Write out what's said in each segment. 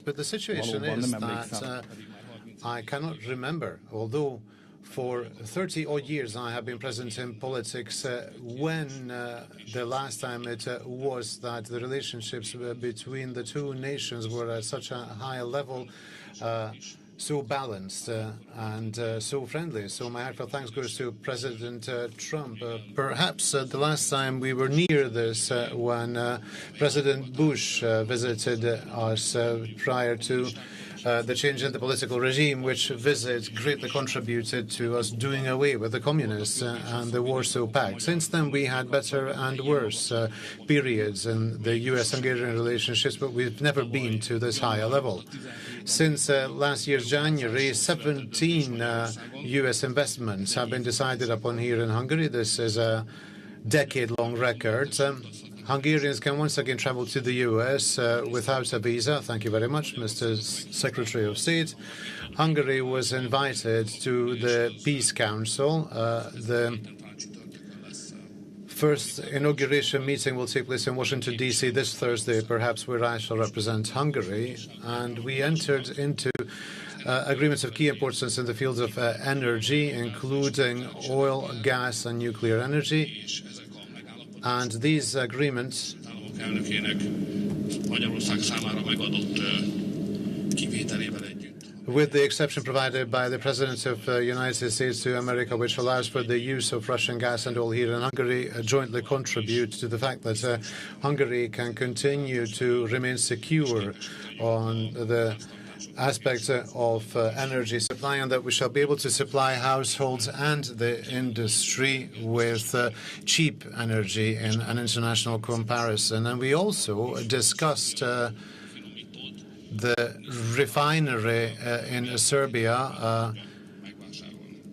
but the situation is that I cannot remember, although for 30-odd years I have been present in politics, when the last time it was that the relationships between the two nations were at such a high level, so balanced and so friendly. So my heartfelt thanks goes to President Trump. Perhaps the last time we were near this when President Bush visited us prior to the change in the political regime, which visit greatly contributed to us doing away with the communists and the Warsaw Pact. Since then, we had better and worse periods in the U.S.-Hungarian relationships, but we've never been to this high a level. Since last year's January, 17 U.S. investments have been decided upon here in Hungary. This is a decade-long record. Hungarians can once again travel to the U.S. Without a visa. Thank you very much, Mr. Secretary of State. Hungary was invited to the Peace Council. The first inauguration meeting will take place in Washington, D.C. this Thursday, perhaps, where I shall represent Hungary. And we entered into agreements of key importance in the fields of energy, including oil, gas, and nuclear energy. And these agreements with the exception provided by the President of the United States to America, which allows for the use of Russian gas and oil here in Hungary, jointly contribute to the fact that Hungary can continue to remain secure on the aspects of energy supply, and that we shall be able to supply households and the industry with cheap energy in an international comparison. And we also discussed the refinery in Serbia,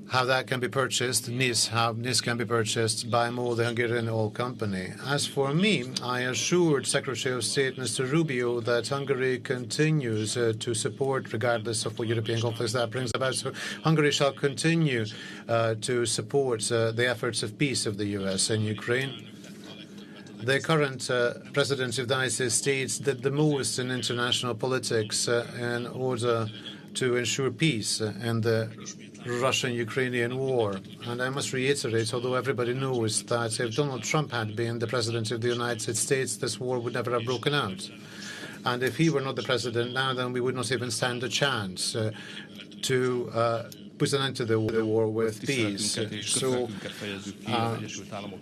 how that can be purchased, how NIS can be purchased by MOL, the Hungarian oil company. As for me, I assured Secretary of State Mr. Rubio that Hungary continues to support, regardless of what European conflicts that brings about. So Hungary shall continue to support the efforts of peace of the U.S. in Ukraine. The current President of the United States did the most in international politics in order to ensure peace in the Russian-Ukrainian war. And I must reiterate, although everybody knows that if Donald Trump had been the President of the United States, this war would never have broken out. And if he were not the President now, then we would not even stand a chance to put an end to the war with peace. So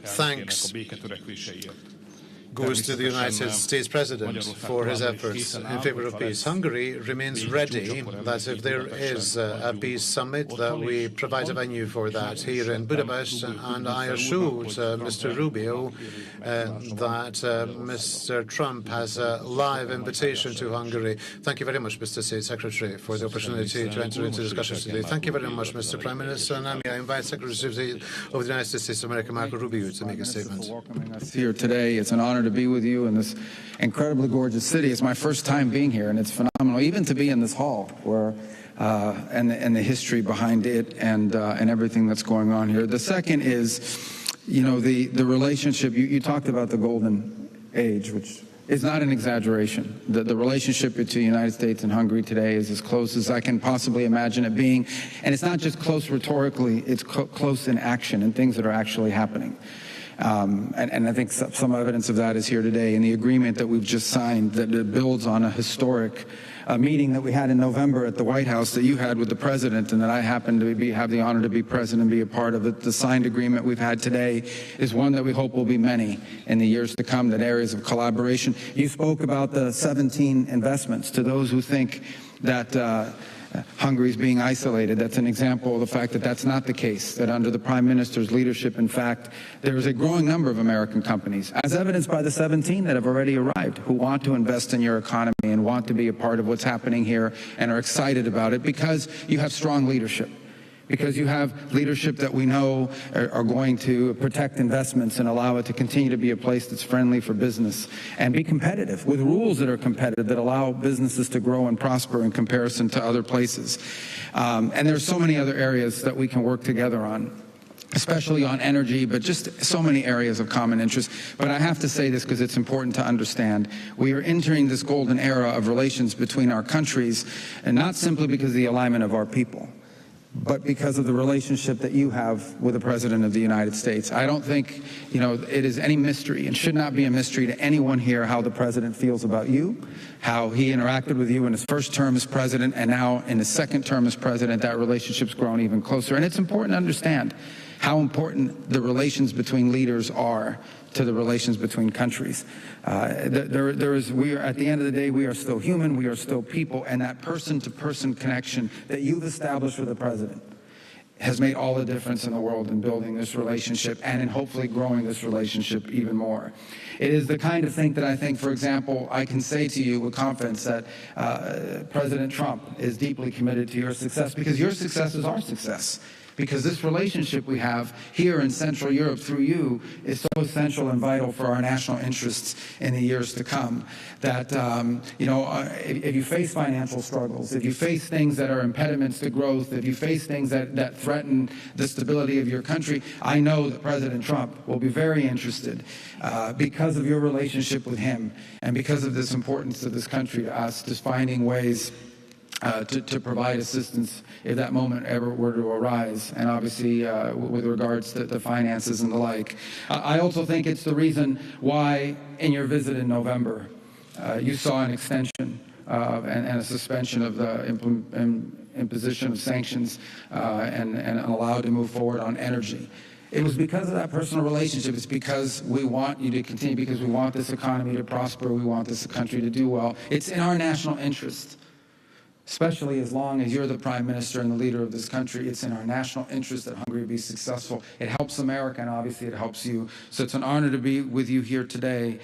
thanks goes to the United States President for his efforts in favor of peace. Hungary remains ready that if there is a peace summit, that we provide a venue for that here in Budapest. And I assured Mr. Rubio that Mr. Trump has a live invitation to Hungary. Thank you very much, Mr. State Secretary, for the opportunity to enter into discussions today. Thank you very much, Mr. Prime Minister. And I invite Secretary of State of the United States of America, Marco Rubio, to make a statement. Here today, it's an honor to be with you in this incredibly gorgeous city. It's my first time being here, and it's phenomenal, even to be in this hall, where and the history behind it and everything that's going on here. The second is, you know, the relationship. You talked about the golden age, which is not an exaggeration. The relationship between the United States and Hungary today is as close as I can possibly imagine it being. And it's not just close rhetorically, it's close in action and things that are actually happening. And I think some evidence of that is here today in the agreement that we've just signed that builds on a historic meeting that we had in November at the White House that you had with the President, and that I happen to have the honor to be present and be a part of it. The signed agreement we've had today is one that we hope will be many in the years to come, that areas of collaboration. You spoke about the 17 investments. To those who think that Hungary is being isolated, that's an example of the fact that that's not the case, that under the Prime Minister's leadership, in fact, there is a growing number of American companies, as evidenced by the 17 that have already arrived, who want to invest in your economy and want to be a part of what's happening here and are excited about it because you have strong leadership. Because you have leadership that we know are going to protect investments and allow it to continue to be a place that's friendly for business and be competitive with rules that are competitive, that allow businesses to grow and prosper in comparison to other places. And there's so many other areas that we can work together on. especially on energy, but just so many areas of common interest. But I have to say this because it's important to understand. We are entering this golden era of relations between our countries, and not simply because of the alignment of our people, but because of the relationship that you have with the President of the United States. I don't think, it is any mystery, and should not be a mystery to anyone here, how the President feels about you, how he interacted with you in his first term as President, and now in his second term as President. That relationship's grown even closer. And it's important to understand how important the relations between leaders are to the relations between countries. We are, at the end of the day, we are still human, we are still people, and that person-to-person connection that you've established with the President has made all the difference in the world in building this relationship and in hopefully growing this relationship even more. It is the kind of thing that I think, for example, I can say to you with confidence that President Trump is deeply committed to your success, because your success is our success. Because this relationship we have here in Central Europe through you is so essential and vital for our national interests in the years to come. That, if you face financial struggles, if you face things that are impediments to growth, if you face things that threaten the stability of your country, I know that President Trump will be very interested because of your relationship with him and because of this importance to this country to us, just finding ways to provide assistance if that moment ever were to arise, and obviously with regards to the finances and the like. I also think it's the reason why in your visit in November you saw an extension and a suspension of the imposition of sanctions and allowed to move forward on energy. It was because of that personal relationship. It's because we want you to continue, because we want this economy to prosper, we want this country to do well. It's in our national interest. Especially as long as you're the Prime Minister and the leader of this country, it's in our national interest that Hungary be successful. It helps America, and obviously it helps you. So it's an honor to be with you here today.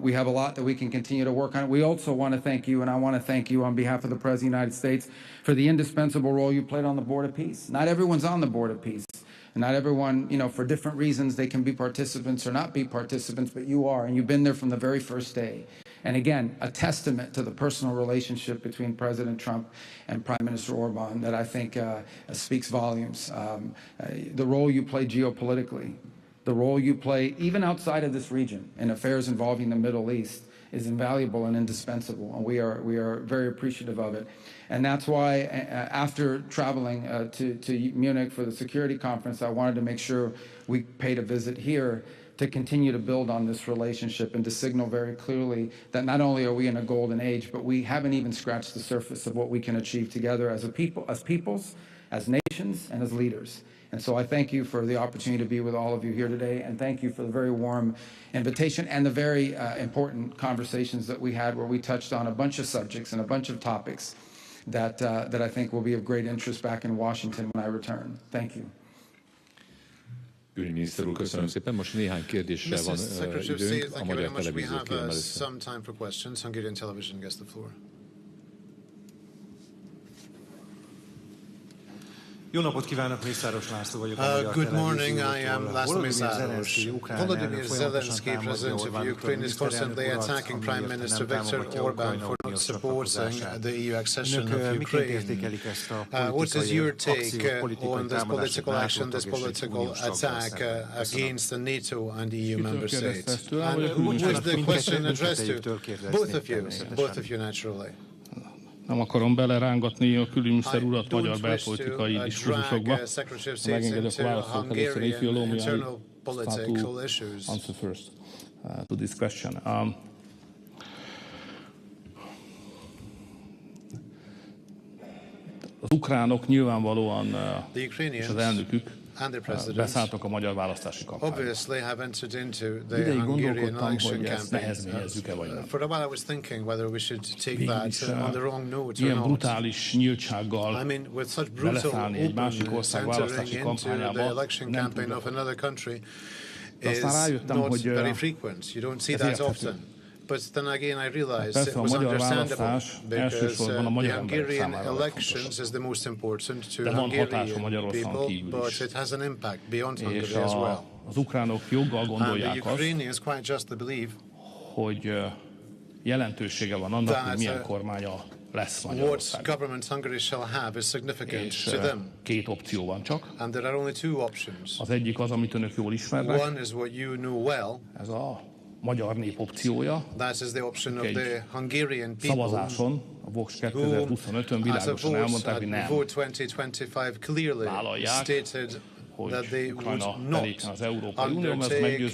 We have a lot that we can continue to work on. We also want to thank you, and I want to thank you on behalf of the President of the United States for the indispensable role you played on the Board of Peace. Not everyone's on the Board of Peace. And not everyone, for different reasons, they can be participants or not be participants, but you are, and you've been there from the very first day. And again, a testament to the personal relationship between President Trump and Prime Minister Orban that I think speaks volumes. The role you play geopolitically, the role you play even outside of this region in affairs involving the Middle East is invaluable and indispensable, and we are very appreciative of it. And that's why after traveling to Munich for the security conference, I wanted to make sure we paid a visit here to continue to build on this relationship and to signal very clearly that not only are we in a golden age, but we haven't even scratched the surface of what we can achieve together as a people, as peoples, as nations, and as leaders. And so I thank you for the opportunity to be with all of you here today, and thank you for the very warm invitation and the very important conversations that we had, where we touched on a bunch of subjects and a bunch of topics that I think will be of great interest back in Washington when I return. Thank you. Külügyminiszter úr, köszönöm szépen. Most néhány kérdésre van időnk. A magyar televízió kérem először. Some time for questions. Hungarian television gets the floor. Jó napot kívánok, Mészáros László vagyok. Good morning, I am László Mészáros. Volodymyr Zelensky, President of Ukraine, is constantly attacking Prime Minister Viktor Orban for not supporting the EU accession of Ukraine. What is your take on this political action, this political attack against the NATO and EU member states? And who is the question addressed to? Both of you naturally. Nem akarom belerángatni a külügyminiszter urat magyar belpolitikai diskurzusokba. Megengedek válaszolok először, if you allow me, I start to answer first to this question. Az ukránok nyilvánvalóan, és az elnökük beszálltak a magyar választási kampányba. Ideig gondolkodtam, hogy ezt nehezményezzük-e vagy nem. Végülis ilyen brutális nyíltsággal beleszállni egy másik ország választási kampányába nem tudok. De aztán rájöttem, hogy ez érthető. But then again, I realized it was understandable because the Hungarian elections is the most important to Hungarian people, but it has an impact beyond Hungary as well. Az ukránok joggal gondolják azt, hogy jelentősége van annak, hogy milyen kormány a lesz what Magyarország. government Hungary shall have is significant És to them. két opció van csak. And there are only two options. Az egyik az, amit önök jól ismernek. One is what you know well. Ez a magyar nép opciója. That is the option of the Hungarian people. Szavazáson, a Vox 2025-ön világosan elmondták, hogy nem. Vote 2025 clearly stated that they would not undertake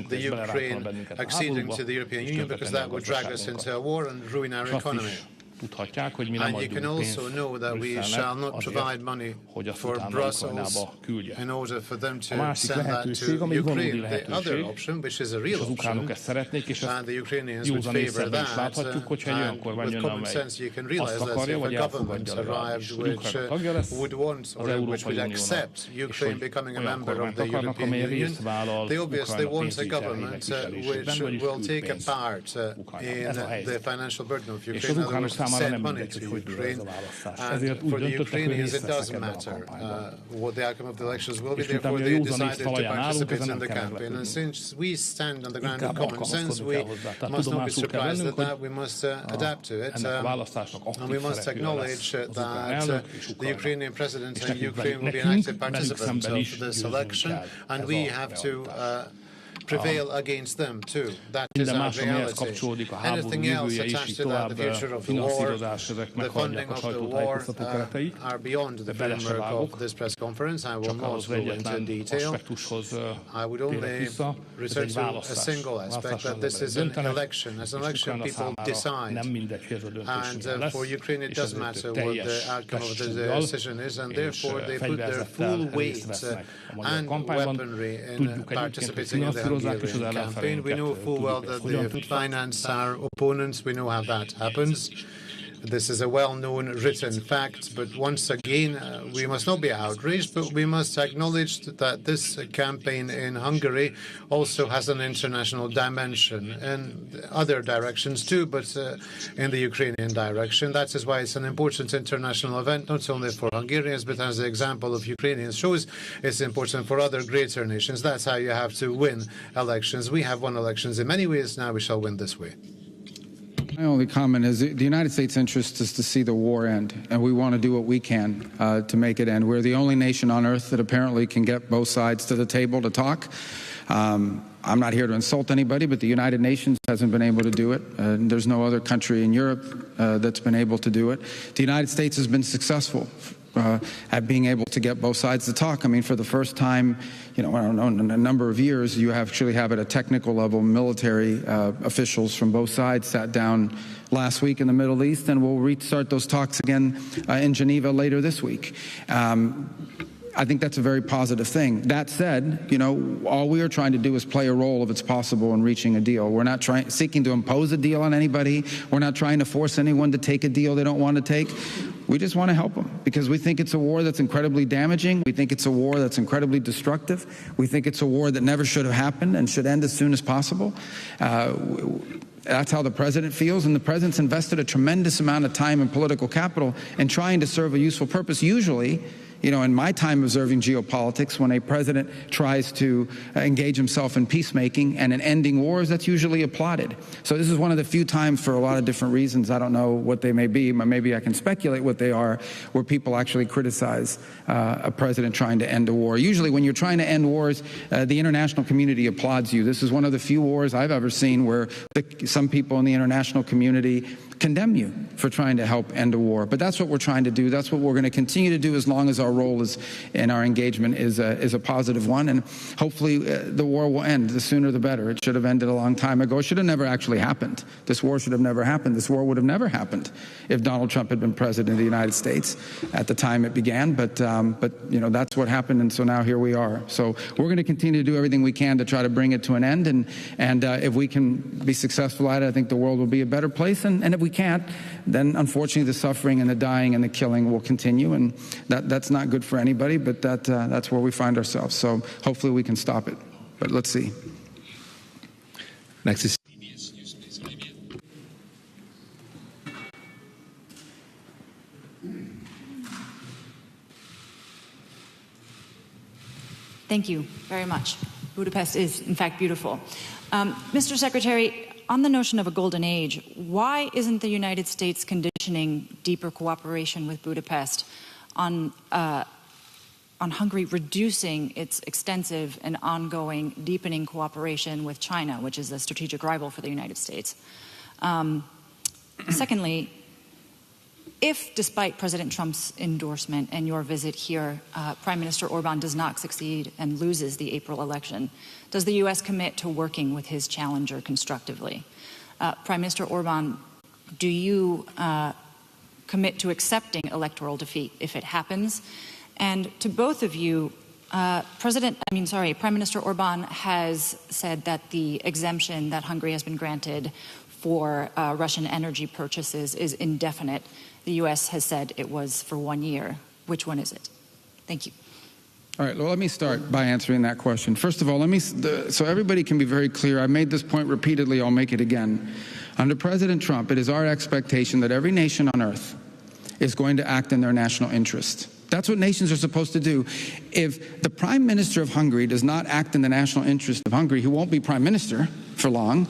the Ukraine acceding to the European Union because that would drag us into a war and ruin our economy. Tudhatják, hogy mi nem And you can adjunk also know that we shall not provide money for Brussels in order for them to send that to Ukraine. The other option, which is a real option, and the Ukrainians would favor that, and with common sense you can realize that if a government arrived which would want or which would accept Ukraine becoming a member of the European Union, they obviously want a government which will take a part in the financial burden of Ukraine. Send money to Ukraine, and for the Ukrainians it doesn't matter what the outcome of the elections will be, therefore they decided to participate in the campaign. And since we stand on the ground of common sense, we must not be surprised at that, we must adapt to it, and we must acknowledge that the Ukrainian president and Ukraine will be an active participant of this election, and we have to prevail against them too. That is our reality. Anything else attached to that, the future of the war, the funding of the war, are beyond the framework of this press conference. I will not go into detail. I would only return to a single aspect, that this is an election. As an election, people decide. And for Ukraine, it does matter what the outcome of the decision is, and therefore they put their full weight and weaponry in participating in the Hungarian campaign. We know full well that they finance our opponents. We know how that happens. This is a well-known written fact, but once again, we must not be outraged, but we must acknowledge that this campaign in Hungary also has an international dimension in other directions too, but in the Ukrainian direction. That is why it's an important international event, not only for Hungarians, but as the example of Ukrainians shows, it's important for other greater nations. That's how you have to win elections. We have won elections in many ways, now we shall win this way. My only comment is the United States' interest is to see the war end, and we want to do what we can to make it end. We're the only nation on earth that apparently can get both sides to the table to talk. I'm not here to insult anybody, but the United Nations hasn't been able to do it. There's no other country in Europe that's been able to do it. The United States has been successful at being able to get both sides to talk. I mean, for the first time, I don't know, in a number of years, you actually have at a technical level military officials from both sides sat down last week in the Middle East, and we'll restart those talks again in Geneva later this week. I think that's a very positive thing. That said, all we are trying to do is play a role if it's possible in reaching a deal. We're not seeking to impose a deal on anybody. We're not trying to force anyone to take a deal they don't want to take. We just want to help them because we think it's a war that's incredibly damaging. We think it's a war that's incredibly destructive. We think it's a war that never should have happened and should end as soon as possible. That's how the president feels, and the president's invested a tremendous amount of time and political capital in trying to serve a useful purpose. Usually, in my time observing geopolitics, when a president tries to engage himself in peacemaking and in ending wars, that's usually applauded. So this is one of the few times, for a lot of different reasons, I don't know what they may be, but maybe I can speculate what they are, where people actually criticize a president trying to end a war. Usually when you're trying to end wars, the international community applauds you. This is one of the few wars I've ever seen where some people in the international community condemn you for trying to help end a war. But that's what we're trying to do. That's what we're going to continue to do as long as our role is and our engagement is a positive one. And hopefully the war will end. The sooner the better. It should have ended a long time ago. It should have never actually happened. This war should have never happened. This war would have never happened if Donald Trump had been president of the United States at the time it began. But that's what happened. And so now here we are. So we're going to continue to do everything we can to try to bring it to an end. And if we can be successful at it, I think the world will be a better place. And if we can't, then unfortunately the suffering and the dying and the killing will continue, and that's not good for anybody, but that's where we find ourselves. So hopefully we can stop it, but let's see. Next is Thank you very much. Budapest is, in fact, beautiful. Mr. Secretary, on the notion of a golden age, why isn't the United States conditioning conditioning deeper cooperation with Budapest on Hungary reducing its extensive and ongoing deepening cooperation with China, which is a strategic rival for the United States. Secondly, if, despite President Trump's endorsement and your visit here, Prime Minister Orban does not succeed and loses the April election, does the U.S. commit to working with his challenger constructively? Prime Minister Orban, do you commit to accepting electoral defeat if it happens? And to both of you, Prime Minister Orban has said that the exemption that Hungary has been granted for Russian energy purchases is indefinite. The U.S. has said it was for 1 year. Which one is it? Thank you. All right, well, let me start by answering that question. First of all, so everybody can be very clear. I made this point repeatedly. I'll make it again. Under President Trump, it is our expectation that every nation on earth is going to act in their national interest. That's what nations are supposed to do. If the Prime Minister of Hungary does not act in the national interest of Hungary, he won't be Prime Minister for long.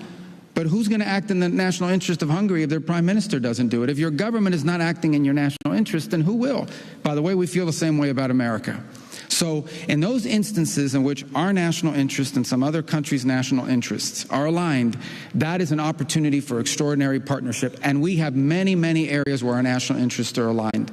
But who's going to act in the national interest of Hungary if their Prime Minister doesn't do it? If your government is not acting in your national interest, then who will? By the way, we feel the same way about America. So in those instances in which our national interest and some other countries' national interests are aligned, that is an opportunity for extraordinary partnership. And we have many, many areas where our national interests are aligned.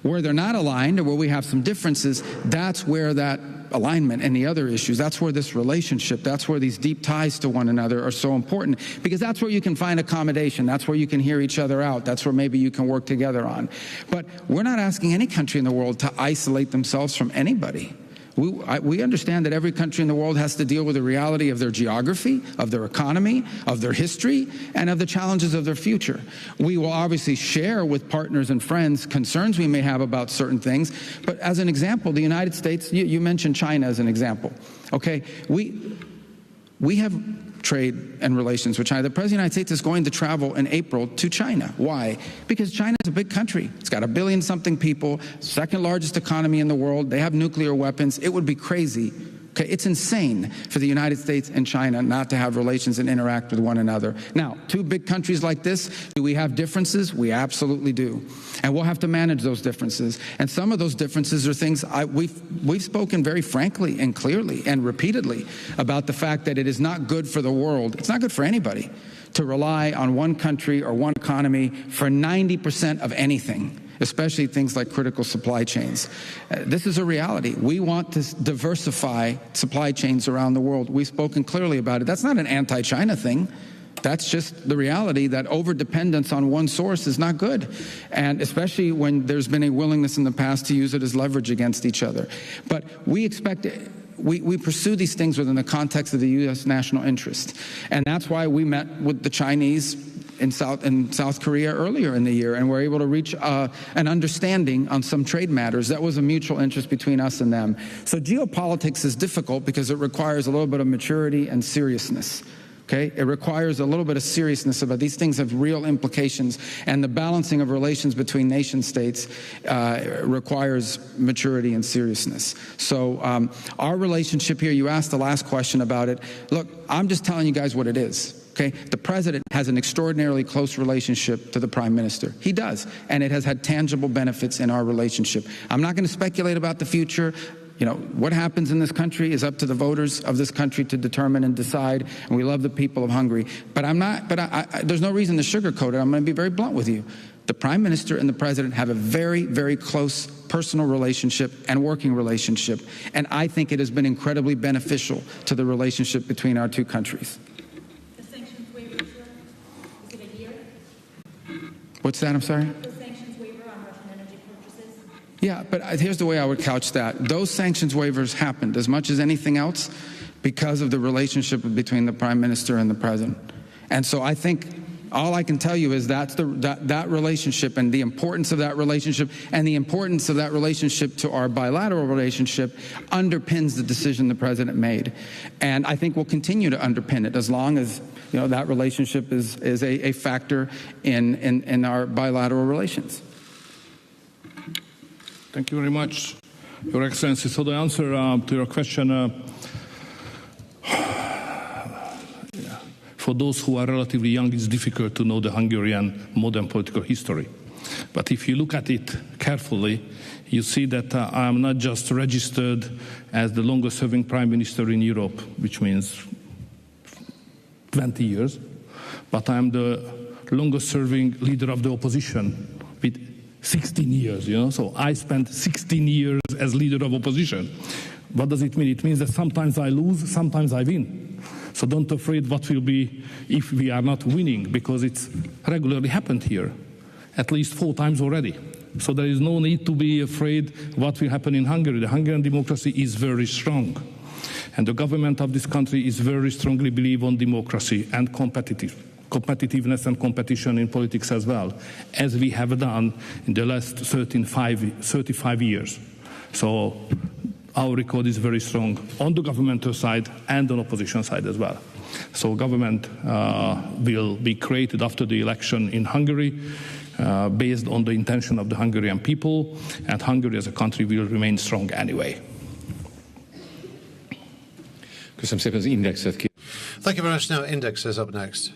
Where they're not aligned or where we have some differences, that's where that alignment and the other issues, that's where this relationship, that's where these deep ties to one another are so important, because that's where you can find accommodation, that's where you can hear each other out, that's where maybe you can work together on. But we're not asking any country in the world to isolate themselves from anybody. We understand that every country in the world has to deal with the reality of their geography, of their economy, of their history, and of the challenges of their future. We will obviously share with partners and friends concerns we may have about certain things. But as an example, the United States, you mentioned China as an example. Okay, we have trade and relations with China. The President of the United States is going to travel in April to China. Why? Because China is a big country. It's got 1 billion-something people, second largest economy in the world. They have nuclear weapons. It would be crazy. Okay, it's insane for the United States and China not to have relations and interact with one another. Now, two big countries like this, do we have differences? We absolutely do. And we'll have to manage those differences. And some of those differences are things we've spoken very frankly and clearly and repeatedly about the fact that it is not good for the world. It's not good for anybody to rely on one country or one economy for 90% of anything, especially things like critical supply chains. This is a reality. We want to diversify supply chains around the world. We've spoken clearly about it. That's not an anti-China thing. That's just the reality that over-dependence on one source is not good, and especially when there's been a willingness in the past to use it as leverage against each other. But we expect we pursue these things within the context of the U.S. national interest, and that's why we met with the Chinese in South Korea earlier in the year, and we're able to reach an understanding on some trade matters. That was a mutual interest between us and them. So geopolitics is difficult because it requires a little bit of maturity and seriousness. Okay? It requires a little bit of seriousness about these things have real implications, and the balancing of relations between nation states requires maturity and seriousness. So our relationship here, you asked the last question about it. Look, I'm just telling you guys what it is. Okay, the president has an extraordinarily close relationship to the prime minister. He does, and it has had tangible benefits in our relationship. I'm not going to speculate about the future. You know, what happens in this country is up to the voters of this country to determine and decide, and we love the people of Hungary. But there's no reason to sugarcoat it. I'm going to be very blunt with you. The prime minister and the president have a very, very close personal relationship and working relationship, and I think it has been incredibly beneficial to the relationship between our two countries. What's that? I'm sorry? The sanctions waiver on Russian energy purchases. Yeah, but here's the way I would couch that. Those sanctions waivers happened as much as anything else because of the relationship between the prime minister and the president. And so I think all I can tell you is that relationship and the importance of that relationship and the importance of that relationship to our bilateral relationship underpins the decision the president made. And I think we'll continue to underpin it as long as that relationship is a factor in our bilateral relations. Thank you very much, Your Excellency. So the answer to your question, for those who are relatively young, it's difficult to know the Hungarian modern political history. But if you look at it carefully, you see that I am not just registered as the longest-serving prime minister in Europe, which means 20 years, but I am the longest-serving leader of the opposition with 16 years, So I spent 16 years as leader of opposition. What does it mean? It means that sometimes I lose, sometimes I win. So don't be afraid what will be if we are not winning, because it's regularly happened here, at least 4 times already. So there is no need to be afraid what will happen in Hungary. The Hungarian democracy is very strong. And the government of this country is very strongly believe on democracy and competitiveness and competition in politics as well, as we have done in the last 35 years. So our record is very strong on the governmental side and on opposition side as well. So government will be created after the election in Hungary based on the intention of the Hungarian people, and Hungary as a country will remain strong anyway. Köszönöm szépen az Indexet. Thank you very much. Now Index is up next.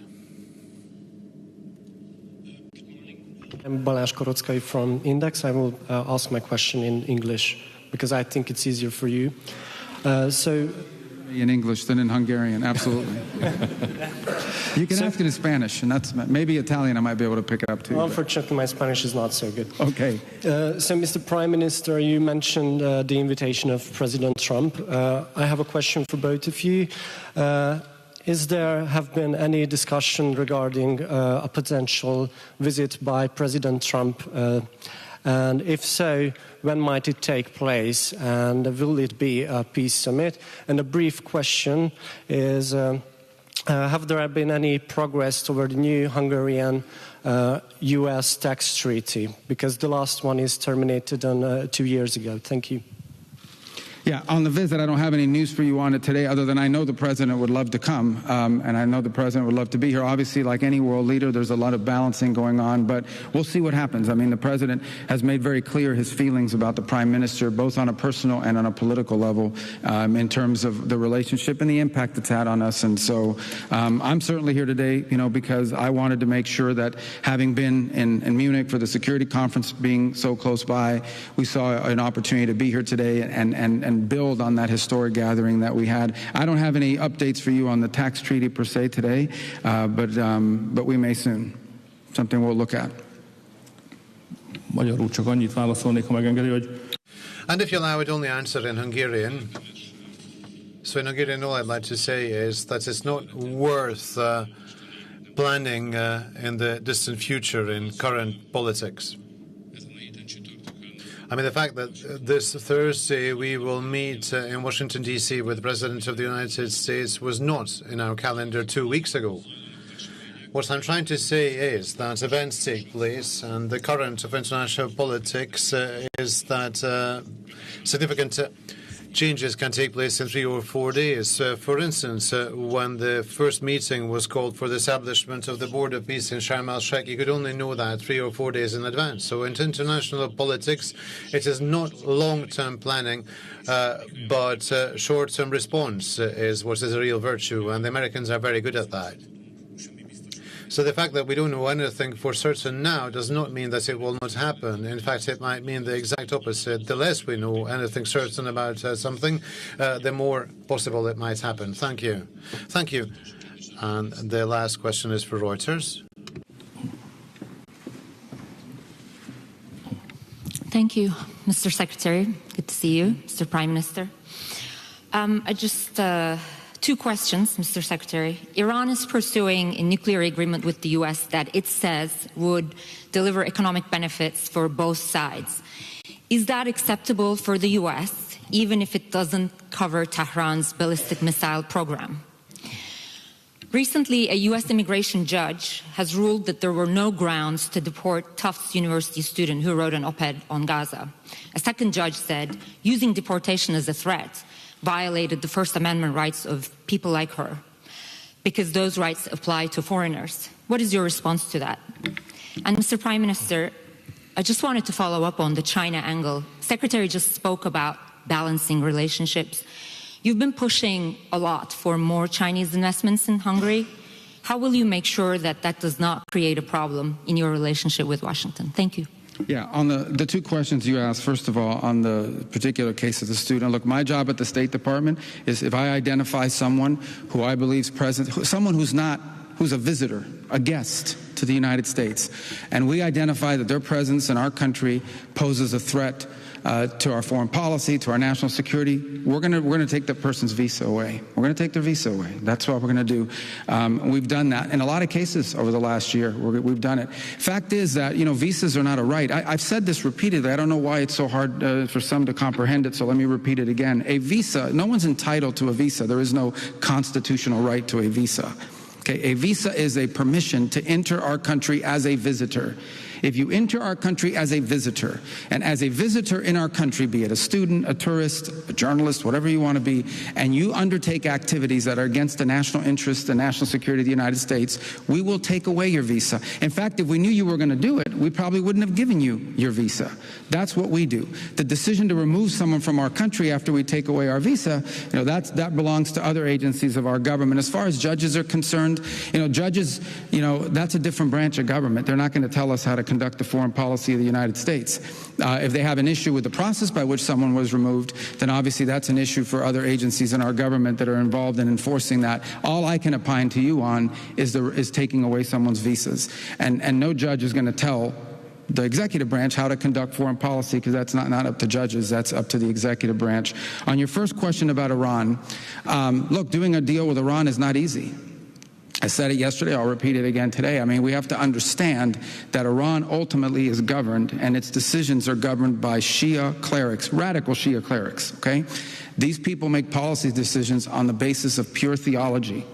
I'm Balázs Koroczkai from Index. I will ask my question in English because I think it's easier for you. In English than in Hungarian, absolutely. You can ask it in Spanish, and that's maybe Italian. I might be able to pick it up too. Well, unfortunately, my Spanish is not so good. Okay. So, Mr. Prime Minister, you mentioned the invitation of President Trump. I have a question for both of you. Is there have been any discussion regarding a potential visit by President Trump? And if so, when might it take place? And will it be a peace summit? And a brief question is, have there been any progress toward the new Hungarian US tax treaty? Because the last one is terminated 2 years ago. Thank you. Yeah, on the visit, I don't have any news for you on it today, other than I know the president would love to come, and I know the president would love to be here. Obviously, like any world leader, there's a lot of balancing going on, but we'll see what happens. I mean, the president has made very clear his feelings about the prime minister, both on a personal and on a political level, in terms of the relationship and the impact it's had on us. And so I'm certainly here today, because I wanted to make sure that, having been in Munich for the security conference, being so close by, we saw an opportunity to be here today and build on that historic gathering that we had. I don't have any updates for you on the tax treaty per se today, but we may soon. Something we'll look at. Magyarul csak annyit válaszolnék, ha megengedi, hogy... And if you allow it, only answer in Hungarian. So in Hungarian, all I'd like to say is that it's not worth planning in the distant future in current politics. I mean, the fact that this Thursday we will meet in Washington, D.C. with the President of the United States was not in our calendar 2 weeks ago. What I'm trying to say is that events take place, and the current of international politics is that significant changes can take place in 3 or 4 days. For instance, when the first meeting was called for the establishment of the Board of Peace in Sharm el-Sheikh, you could only know that 3 or 4 days in advance. So in international politics, it is not long-term planning, but short-term response is what is a real virtue, and the Americans are very good at that. So the fact that we don't know anything for certain now does not mean that it will not happen. In fact, it might mean the exact opposite. The less we know anything certain about something, the more possible it might happen. Thank you. Thank you. And the last question is for Reuters. Thank you, Mr. Secretary. Good to see you, Mr. Prime Minister. I just... 2 questions, Mr. Secretary. Iran is pursuing a nuclear agreement with the U.S. that it says would deliver economic benefits for both sides. Is that acceptable for the U.S., even if it doesn't cover Tehran's ballistic missile program? Recently, a U.S. immigration judge has ruled that there were no grounds to deport Tufts University student who wrote an op-ed on Gaza. A second judge said using deportation as a threat violated the First Amendment rights of people like her, because those rights apply to foreigners. What is your response to that? And Mr. Prime Minister, I just wanted to follow up on the China angle. Secretary just spoke about balancing relationships. You've been pushing a lot for more Chinese investments in Hungary. How will you make sure that that does not create a problem in your relationship with Washington? Thank you. Yeah, on the two questions you asked, first of all, on the particular case of the student, look, my job at the State Department is if I identify someone who I believe is present, someone who's a visitor, a guest to the United States, and we identify that their presence in our country poses a threat to our foreign policy, to our national security, we're going to take that person's visa away. We're going to take their visa away. That's what we're going to do. We've done that in a lot of cases over the last year. We've done it. Fact is that, visas are not a right. I've said this repeatedly. I don't know why it's so hard for some to comprehend it, so let me repeat it again. A visa, no one's entitled to a visa. There is no constitutional right to a visa. Okay, a visa is a permission to enter our country as a visitor. If you enter our country as a visitor, and as a visitor in our country, be it a student, a tourist, a journalist, whatever you want to be, and you undertake activities that are against the national interest and national security of the United States, we will take away your visa. In fact, if we knew you were going to do it, we probably wouldn't have given you your visa. That's what we do. The decision to remove someone from our country after we take away our visa, that belongs to other agencies of our government. As far as judges are concerned, judges, that's a different branch of government. They're not going to tell us how to conduct the foreign policy of the United States. If they have an issue with the process by which someone was removed, then obviously that's an issue for other agencies in our government that are involved in enforcing that. All I can opine to you on is taking away someone's visas. And no judge is going to tell the executive branch how to conduct foreign policy, because that's not up to judges, that's up to the executive branch. On your first question about Iran, look, doing a deal with Iran is not easy. I said it yesterday, I'll repeat it again today. I mean, we have to understand that Iran ultimately is governed, and its decisions are governed by Shia clerics, radical Shia clerics, okay? These people make policy decisions on the basis of pure theology.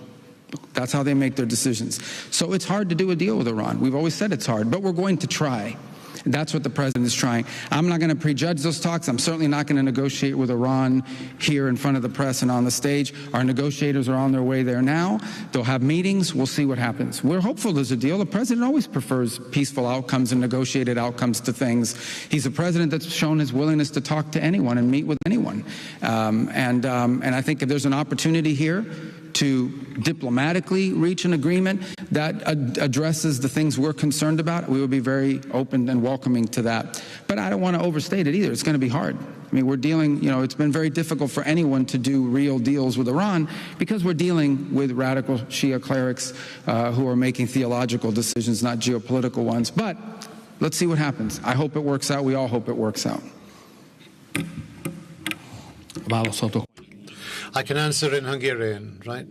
That's how they make their decisions. So it's hard to do a deal with Iran. We've always said it's hard, but we're going to try. That's what the president is trying. I'm not going to prejudge those talks. I'm certainly not going to negotiate with Iran here in front of the press and on the stage. Our negotiators are on their way there now. They'll have meetings. We'll see what happens. We're hopeful there's a deal. The president always prefers peaceful outcomes and negotiated outcomes to things. He's a president that's shown his willingness to talk to anyone and meet with anyone. And I think if there's an opportunity here to diplomatically reach an agreement that addresses the things we're concerned about, we will be very open and welcoming to that. But I don't want to overstate it either. It's going to be hard. I mean, we're dealing, it's been very difficult for anyone to do real deals with Iran because we're dealing with radical Shia clerics who are making theological decisions, not geopolitical ones. But let's see what happens. I hope it works out. We all hope it works out. I can answer in Hungarian, right?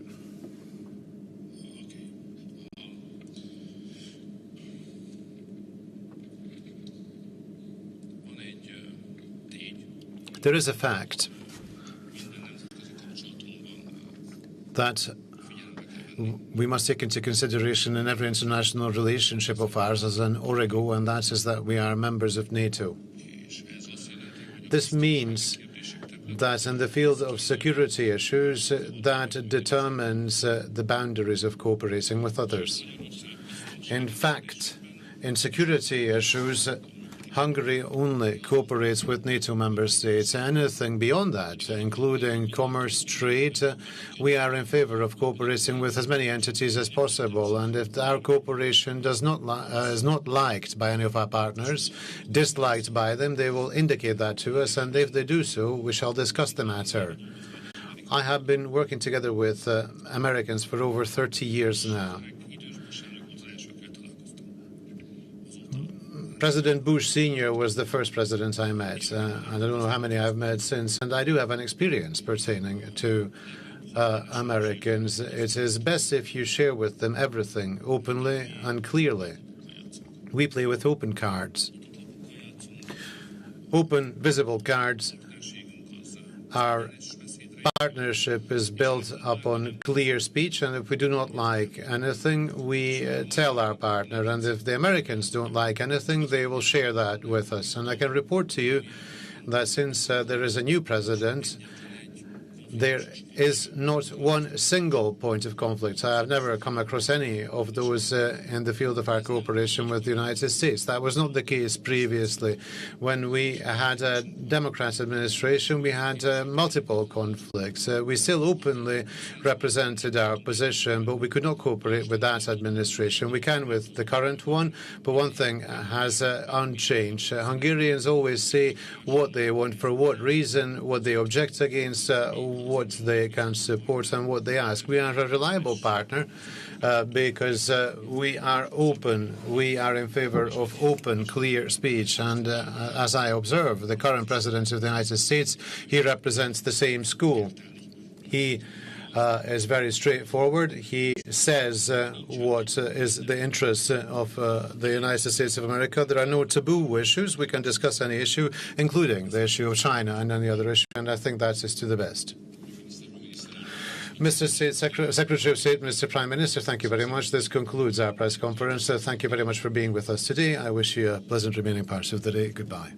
There is a fact that we must take into consideration in every international relationship of ours as an origo, and that is that we are members of NATO. This means that in the field of security issues, that determines the boundaries of cooperating with others. In fact, in security issues, Hungary only cooperates with NATO member states. Anything beyond that, including commerce, trade, we are in favor of cooperating with as many entities as possible. And if our cooperation is not liked by any of our partners, disliked by them, they will indicate that to us. And if they do so, we shall discuss the matter. I have been working together with Americans for over 30 years now. President Bush Sr. was the first president I met. I don't know how many I've met since, and I do have an experience pertaining to Americans. It is best if you share with them everything openly and clearly. We play with open cards. Open, visible cards. Our partnership is built upon clear speech, and if we do not like anything, we tell our partner. And if the Americans don't like anything, they will share that with us. And I can report to you that since there is a new president, there is not one single point of conflict. I have never come across any of those in the field of our cooperation with the United States. That was not the case previously. When we had a Democrat administration, we had multiple conflicts. We still openly represented our position, but we could not cooperate with that administration. We can with the current one, but one thing has unchanged. Hungarians always say what they want, for what reason, what they object against, what they can support and what they ask. We are a reliable partner because we are open. We are in favor of open, clear speech. And as I observe, the current President of the United States, he represents the same school. He is very straightforward. He says what is the interest of the United States of America. There are no taboo issues. We can discuss any issue, including the issue of China and any other issue, and I think that is to the best. Mr. Secretary of State, Mr. Prime Minister, thank you very much. This concludes our press conference. Thank you very much for being with us today. I wish you a pleasant remaining part of the day. Goodbye.